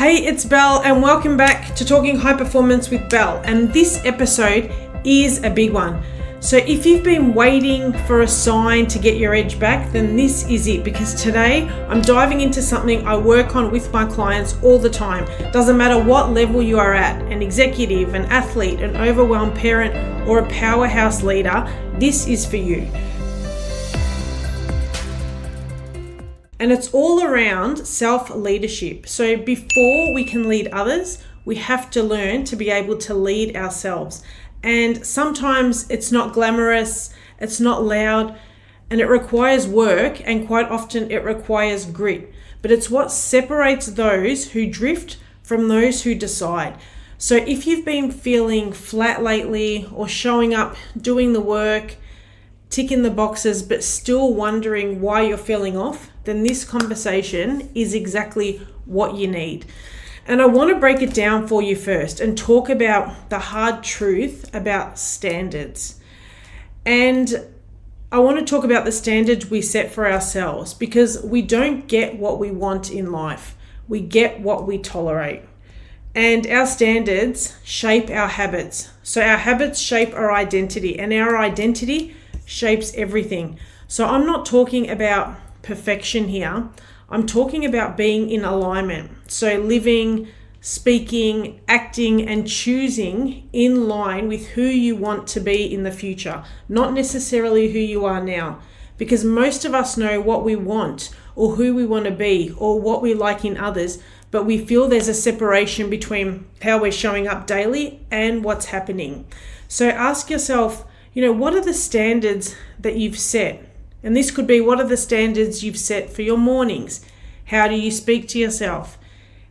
Hey, it's Belle and welcome back to Talking High Performance with Belle. And this episode is a big one. So if you've been waiting for a sign to get your edge back, then this is it, because today I'm diving into something I work on with my clients all the time. Doesn't matter what level you are at, an executive, an athlete, an overwhelmed parent, or a powerhouse leader, this is for you. And it's all around self-leadership. So before we can lead others, we have to learn to be able to lead ourselves. And sometimes it's not glamorous, it's not loud, and it requires work, and quite often it requires grit. But it's what separates those who drift from those who decide. So if you've been feeling flat lately, or showing up, doing the work, ticking the boxes, but still wondering why you're feeling off, then this conversation is exactly what you need. And I want to break it down for you first and talk about the hard truth about standards. And I want to talk about the standards we set for ourselves, because we don't get what we want in life. We get what we tolerate. And our standards shape our habits. So our habits shape our identity, and our identity shapes everything. So I'm not talking about perfection here. I'm talking about being in alignment. So living, speaking, acting, and choosing in line with who you want to be in the future, not necessarily who you are now. Because most of us know what we want, or who we want to be, or what we like in others, but we feel there's a separation between how we're showing up daily and what's happening. So ask yourself, what are the standards that you've set? And this could be, what are the standards you've set for your mornings? How do you speak to yourself?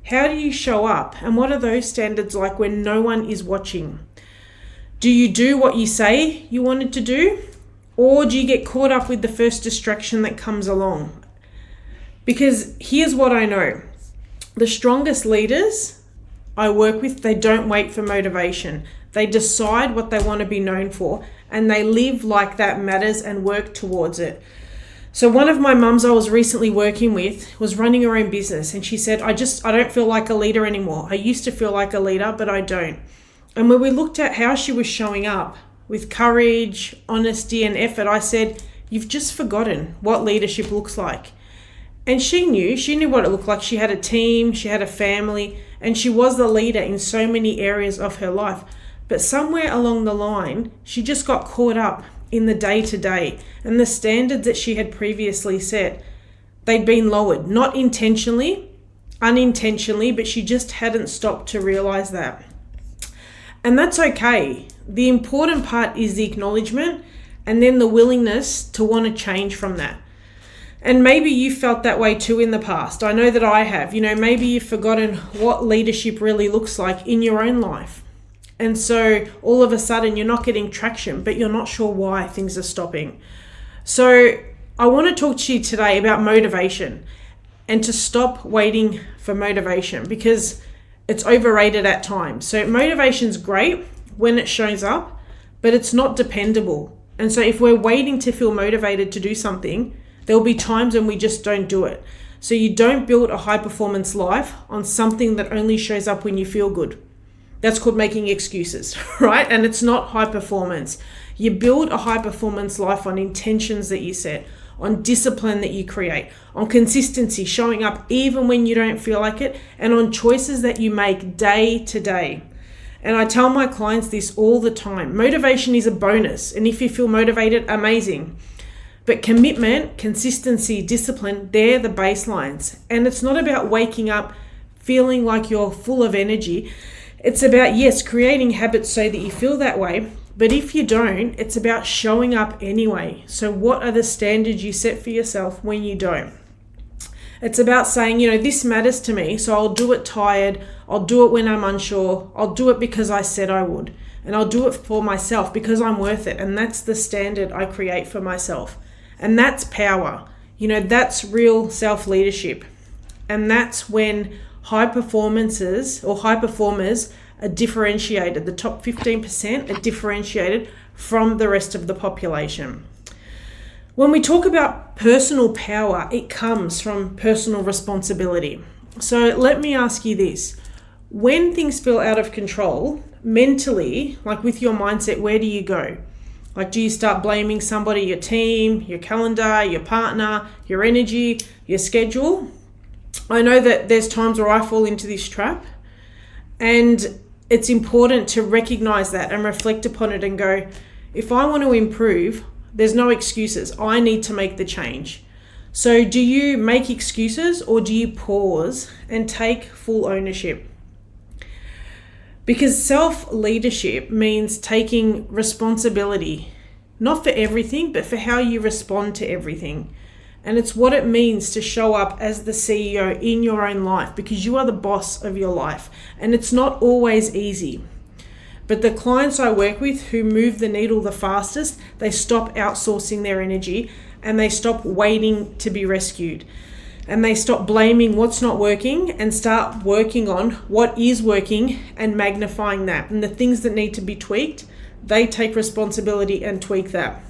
How do you show up? And what are those standards like when no one is watching? Do you do what you say you wanted to do? Or do you get caught up with the first distraction that comes along? Because here's what I know. The strongest leaders I work with, they don't wait for motivation. They decide what they want to be known for, and they live like that matters and work towards it. So one of my mums I was recently working with was running her own business, and she said, I don't feel like a leader anymore. I used to feel like a leader, but I don't. And when we looked at how she was showing up with courage, honesty, and effort, I said, you've just forgotten what leadership looks like. And she knew what it looked like. She had a team, she had a family, and she was the leader in so many areas of her life. But somewhere along the line, she just got caught up in the day-to-day, and the standards that she had previously set, they'd been lowered, not intentionally, unintentionally, but she just hadn't stopped to realize that. And that's okay. The important part is the acknowledgement, and then the willingness to want to change from that. And maybe you felt that way too in the past. I know that I have. Maybe you've forgotten what leadership really looks like in your own life. And so all of a sudden you're not getting traction, but you're not sure why things are stopping. So I want to talk to you today about motivation, and to stop waiting for motivation, because it's overrated at times. So motivation's great when it shows up, but it's not dependable. And so if we're waiting to feel motivated to do something, there'll be times when we just don't do it. So you don't build a high performance life on something that only shows up when you feel good. That's called making excuses, right? And it's not high performance. You build a high performance life on intentions that you set, on discipline that you create, on consistency, showing up even when you don't feel like it, and on choices that you make day to day. And I tell my clients this all the time. Motivation is a bonus. And if you feel motivated, amazing. But commitment, consistency, discipline, they're the baselines. And it's not about waking up feeling like you're full of energy. It's about, yes, creating habits so that you feel that way. But if you don't, it's about showing up anyway. So what are the standards you set for yourself when you don't? It's about saying, this matters to me, so I'll do it tired. I'll do it when I'm unsure. I'll do it because I said I would. And I'll do it for myself because I'm worth it. And that's the standard I create for myself. And that's power. That's real self-leadership. And that's when high performers are differentiated. The top 15% are differentiated from the rest of the population. When we talk about personal power, it comes from personal responsibility. So let me ask you this. When things feel out of control, mentally, like with your mindset, where do you go? Like, do you start blaming somebody, your team, your calendar, your partner, your energy, your schedule? I know that there's times where I fall into this trap, and it's important to recognize that and reflect upon it and go, if I want to improve, there's no excuses. I need to make the change. So do you make excuses, or do you pause and take full ownership? Because self-leadership means taking responsibility, not for everything, but for how you respond to everything. And it's what it means to show up as the CEO in your own life, because you are the boss of your life. And it's not always easy. But the clients I work with who move the needle the fastest, they stop outsourcing their energy and they stop waiting to be rescued. And they stop blaming what's not working and start working on what is working and magnifying that. And the things that need to be tweaked, they take responsibility and tweak that.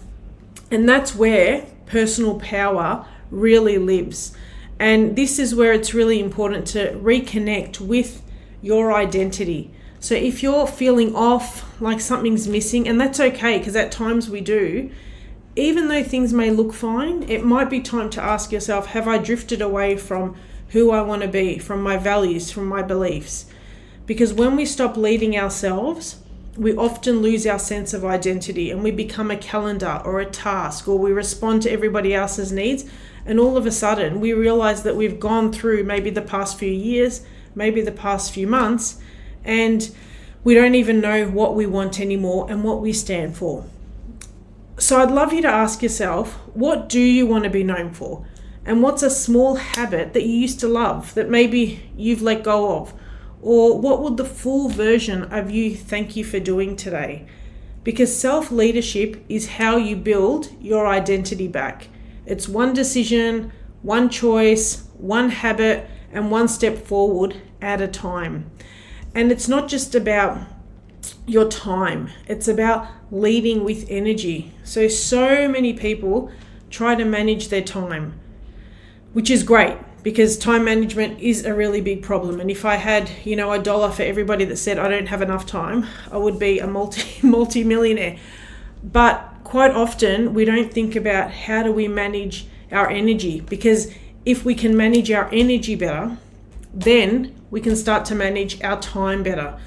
And that's where personal power really lives. And this is where it's really important to reconnect with your identity. So if you're feeling off, like something's missing, and that's okay, because at times we do, even though things may look fine, it might be time to ask yourself, have I drifted away from who I want to be, from my values, from my beliefs? Because when we stop leading ourselves, we often lose our sense of identity and we become a calendar or a task, or we respond to everybody else's needs. And all of a sudden we realize that we've gone through maybe the past few years, maybe the past few months, and we don't even know what we want anymore and what we stand for. So I'd love you to ask yourself, what do you want to be known for? And what's a small habit that you used to love that maybe you've let go of? Or what would the full version of you thank you for doing today? Because self-leadership is how you build your identity back. It's one decision, one choice, one habit, and one step forward at a time. And it's not just about your time, it's about leading with energy. So many people try to manage their time, which is great because time management is a really big problem. And if I had, $1 for everybody that said I don't have enough time, I would be a multi-millionaire. But quite often we don't think about how do we manage our energy, because if we can manage our energy better, then we can start to manage our time better.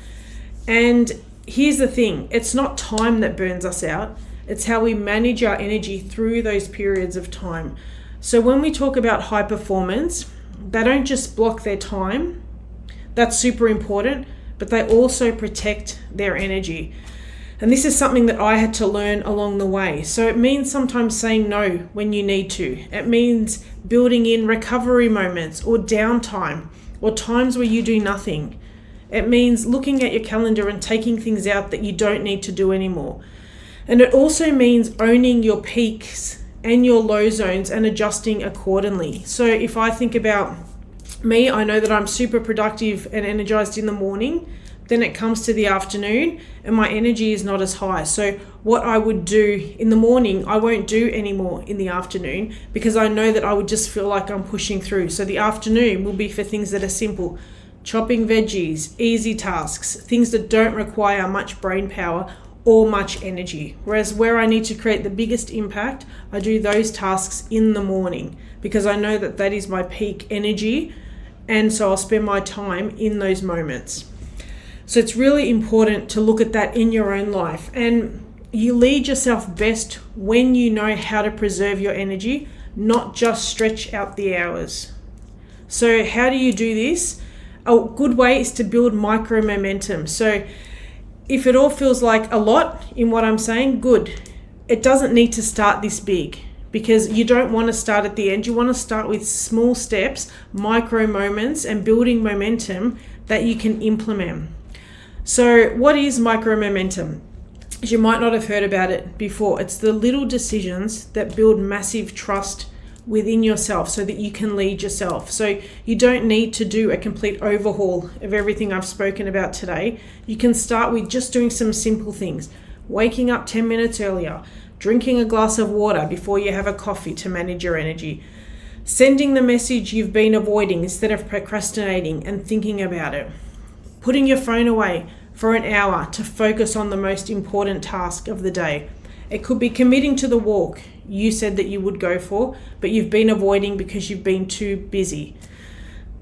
And here's the thing, it's not time that burns us out, it's how we manage our energy through those periods of time. So when we talk about high performance, they don't just block their time, that's super important, but they also protect their energy. And this is something that I had to learn along the way. So it means sometimes saying no when you need to. It means building in recovery moments or downtime or times where you do nothing. It means looking at your calendar and taking things out that you don't need to do anymore. And it also means owning your peaks and your low zones and adjusting accordingly. So if I think about me, I know that I'm super productive and energized in the morning. Then it comes to the afternoon and my energy is not as high. So what I would do in the morning, I won't do anymore in the afternoon, because I know that I would just feel like I'm pushing through. So the afternoon will be for things that are simple. Chopping veggies, easy tasks, things that don't require much brain power or much energy. Whereas where I need to create the biggest impact, I do those tasks in the morning because I know that that is my peak energy. And so I'll spend my time in those moments. So it's really important to look at that in your own life. And you lead yourself best when you know how to preserve your energy, not just stretch out the hours. So how do you do this? A good way is to build micro momentum. So if it all feels like a lot in what I'm saying, good. It doesn't need to start this big, because you don't want to start at the end. You want to start with small steps, micro moments, and building momentum that you can implement. So what is micro momentum? You might not have heard about it before. It's the little decisions that build massive trust within yourself so that you can lead yourself. So you don't need to do a complete overhaul of everything I've spoken about today. You can start with just doing some simple things. Waking up 10 minutes earlier, drinking a glass of water before you have a coffee to manage your energy, Sending the message you've been avoiding instead of procrastinating and thinking about it. Putting your phone away for an hour to focus on the most important task of the day. It could be committing to the walk you said that you would go for, but you've been avoiding because you've been too busy.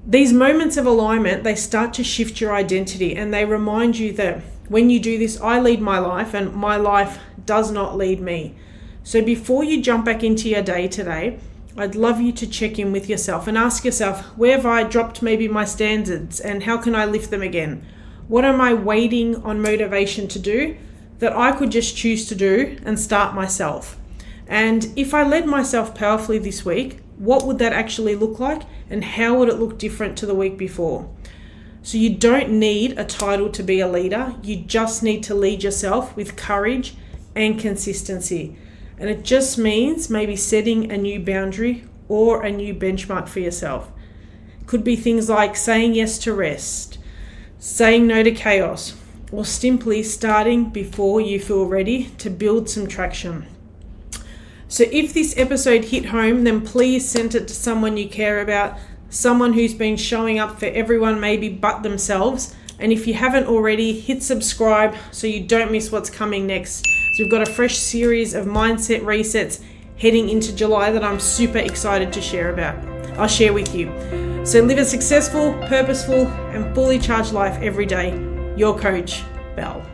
These moments of alignment, they start to shift your identity, and they remind you that when you do this, I lead my life and my life does not lead me. So before you jump back into your day today, I'd love you to check in with yourself and ask yourself, where have I dropped maybe my standards and how can I lift them again? What am I waiting on motivation to do that I could just choose to do and start myself? And if I led myself powerfully this week, what would that actually look like and how would it look different to the week before? So you don't need a title to be a leader. You just need to lead yourself with courage and consistency. And it just means maybe setting a new boundary or a new benchmark for yourself. Could be things like saying yes to rest, saying no to chaos, or simply starting before you feel ready to build some traction. So if this episode hit home, then please send it to someone you care about, someone who's been showing up for everyone maybe but themselves. And if you haven't already, hit subscribe so you don't miss what's coming next. So we've got a fresh series of mindset resets heading into July that I'm super excited to share with you. So live a successful, purposeful, and fully charged life every day. Your coach, Belle.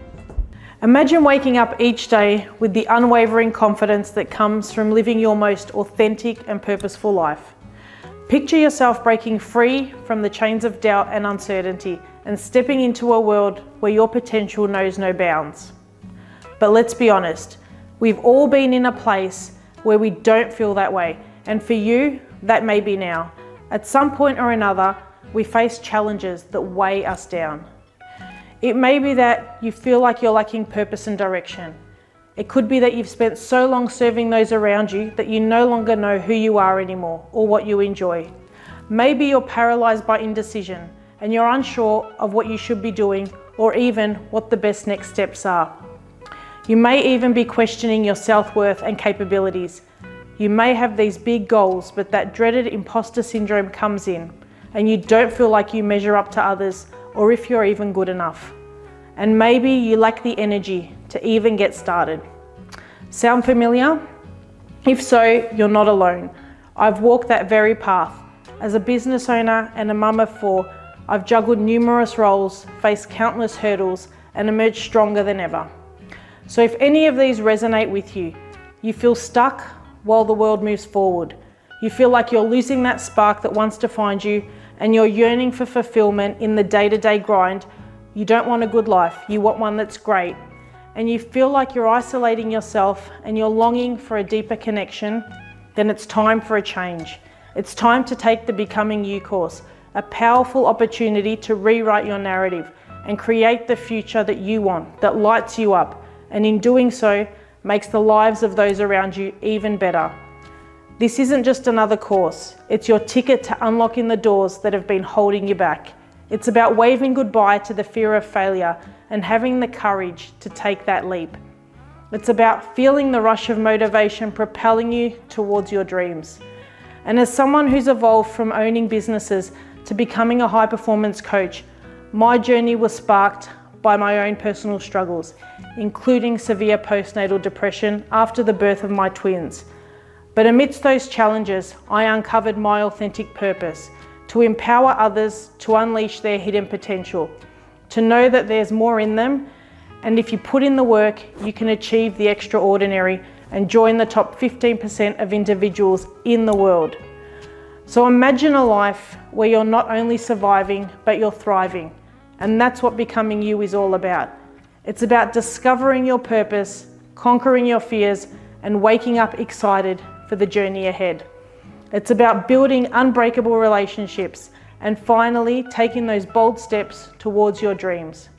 Imagine waking up each day with the unwavering confidence that comes from living your most authentic and purposeful life. Picture yourself breaking free from the chains of doubt and uncertainty and stepping into a world where your potential knows no bounds. But let's be honest, we've all been in a place where we don't feel that way. And for you, that may be now. At some point or another, we face challenges that weigh us down. It may be that you feel like you're lacking purpose and direction. It could be that you've spent so long serving those around you that you no longer know who you are anymore or what you enjoy. Maybe you're paralyzed by indecision and you're unsure of what you should be doing or even what the best next steps are. You may even be questioning your self-worth and capabilities. You may have these big goals, but that dreaded imposter syndrome comes in and you don't feel like you measure up to others or if you're even good enough. And maybe you lack the energy to even get started. Sound familiar? If so, you're not alone. I've walked that very path. As a business owner and a mum of 4, I've juggled numerous roles, faced countless hurdles, and emerged stronger than ever. So if any of these resonate with you, you feel stuck while the world moves forward. You feel like you're losing that spark that wants to find you, and you're yearning for fulfillment in the day-to-day grind. You don't want a good life, you want one that's great. And you feel like you're isolating yourself and you're longing for a deeper connection, then it's time for a change. It's time to take the Becoming You course, a powerful opportunity to rewrite your narrative and create the future that you want, that lights you up, and in doing so, makes the lives of those around you even better. This isn't just another course, it's your ticket to unlocking the doors that have been holding you back. It's about waving goodbye to the fear of failure and having the courage to take that leap. It's about feeling the rush of motivation propelling you towards your dreams. And as someone who's evolved from owning businesses to becoming a high-performance coach, my journey was sparked by my own personal struggles, including severe postnatal depression after the birth of my twins. But amidst those challenges, I uncovered my authentic purpose, to empower others to unleash their hidden potential, to know that there's more in them, and if you put in the work, you can achieve the extraordinary and join the top 15% of individuals in the world. So imagine a life where you're not only surviving, but you're thriving. And that's what Becoming You is all about. It's about discovering your purpose, conquering your fears, and waking up excited for the journey ahead. It's about building unbreakable relationships and finally taking those bold steps towards your dreams.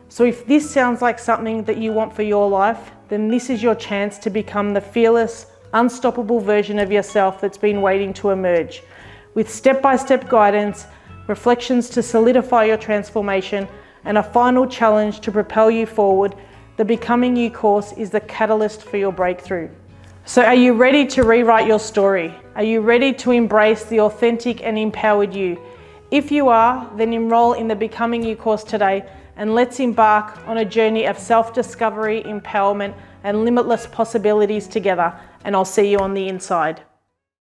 So if this sounds like something that you want for your life, then this is your chance to become the fearless, unstoppable version of yourself that's been waiting to emerge. With step-by-step guidance, reflections to solidify your transformation, and a final challenge to propel you forward, the Becoming You course is the catalyst for your breakthrough. So are you ready to rewrite your story? Are you ready to embrace the authentic and empowered you? If you are, then enroll in the Becoming You course today, and let's embark on a journey of self-discovery, empowerment, and limitless possibilities together, and I'll see you on the inside.